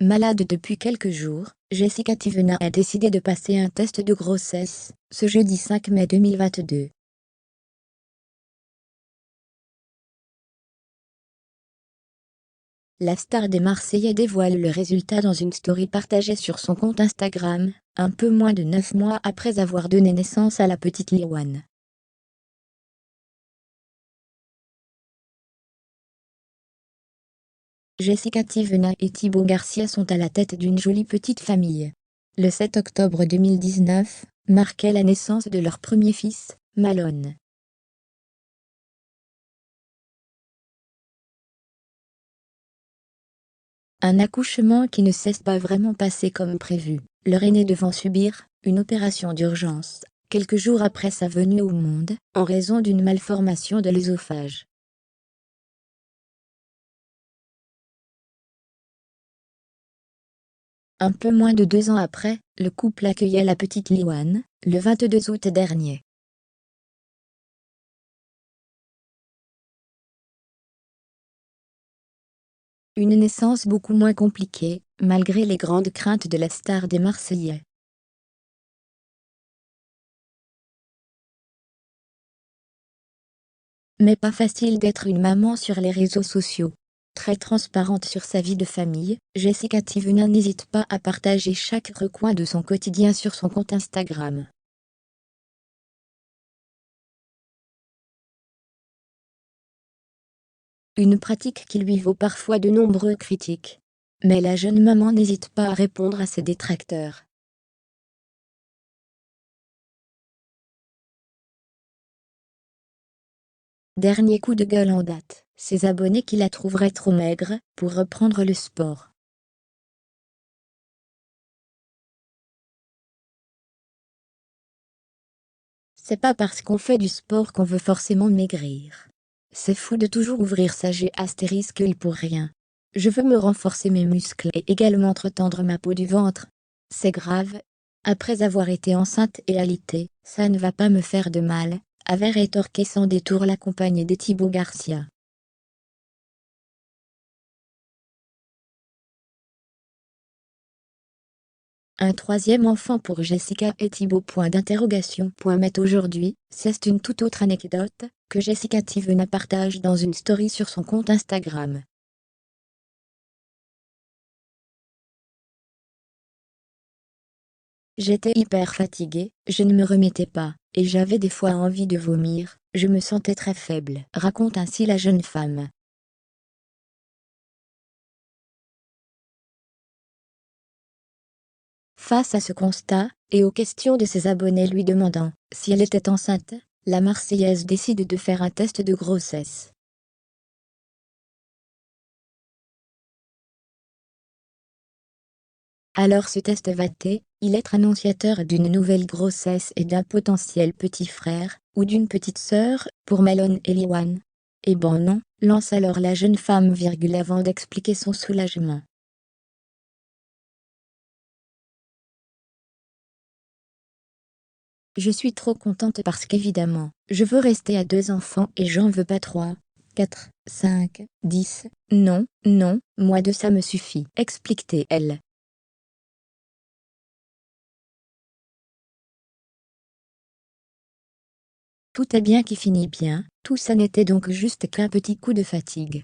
Malade depuis quelques jours, Jessica Tivena a décidé de passer un test de grossesse, ce jeudi 5 mai 2022. La star des Marseillais dévoile le résultat dans une story partagée sur son compte Instagram, un peu moins de 9 mois après avoir donné naissance à la petite Liwan. Jessica Tivena et Thibaut Garcia sont à la tête d'une jolie petite famille. Le 7 octobre 2019, marquait la naissance de leur premier fils, Malone. Un accouchement qui ne s'est pas vraiment passé comme prévu, leur aîné devant subir une opération d'urgence, quelques jours après sa venue au monde, en raison d'une malformation de l'œsophage. Un peu moins de 2 ans après, le couple accueillait la petite Liwan, le 22 août dernier. Une naissance beaucoup moins compliquée, malgré les grandes craintes de la star des Marseillais. Mais pas facile d'être une maman sur les réseaux sociaux. Très transparente sur sa vie de famille, Jessica Tivena n'hésite pas à partager chaque recoin de son quotidien sur son compte Instagram. Une pratique qui lui vaut parfois de nombreuses critiques. Mais la jeune maman n'hésite pas à répondre à ses détracteurs. Dernier coup de gueule en date, ses abonnés qui la trouveraient trop maigre pour reprendre le sport. C'est pas parce qu'on fait du sport qu'on veut forcément maigrir. C'est fou de toujours ouvrir sa G astérisque pour rien. Je veux me renforcer mes muscles et également entretendre ma peau du ventre. C'est grave. Après avoir été enceinte et alitée, ça ne va pas me faire de mal, avait rétorqué sans détour la compagne de Thibaut Garcia. Un troisième enfant pour Jessica et Thibaut. Mais aujourd'hui, c'est une toute autre anecdote que Jessica Tivena partage dans une story sur son compte Instagram. J'étais hyper fatiguée, je ne me remettais pas, et j'avais des fois envie de vomir, je me sentais très faible, raconte ainsi la jeune femme. Face à ce constat, et aux questions de ses abonnés lui demandant si elle était enceinte, la Marseillaise décide de faire un test de grossesse. Alors ce test va-t-il être annonciateur d'une nouvelle grossesse et d'un potentiel petit frère, ou d'une petite sœur, pour Malone et Liwan? Eh ben non, lance alors la jeune femme avant d'expliquer son soulagement. Je suis trop contente parce qu'évidemment, je veux rester à 2 enfants et j'en veux pas 3, 4, 5, 10. Non, non, moi 2 ça me suffit, explique-t-elle. Tout est bien qui finit bien, tout ça n'était donc juste qu'un petit coup de fatigue.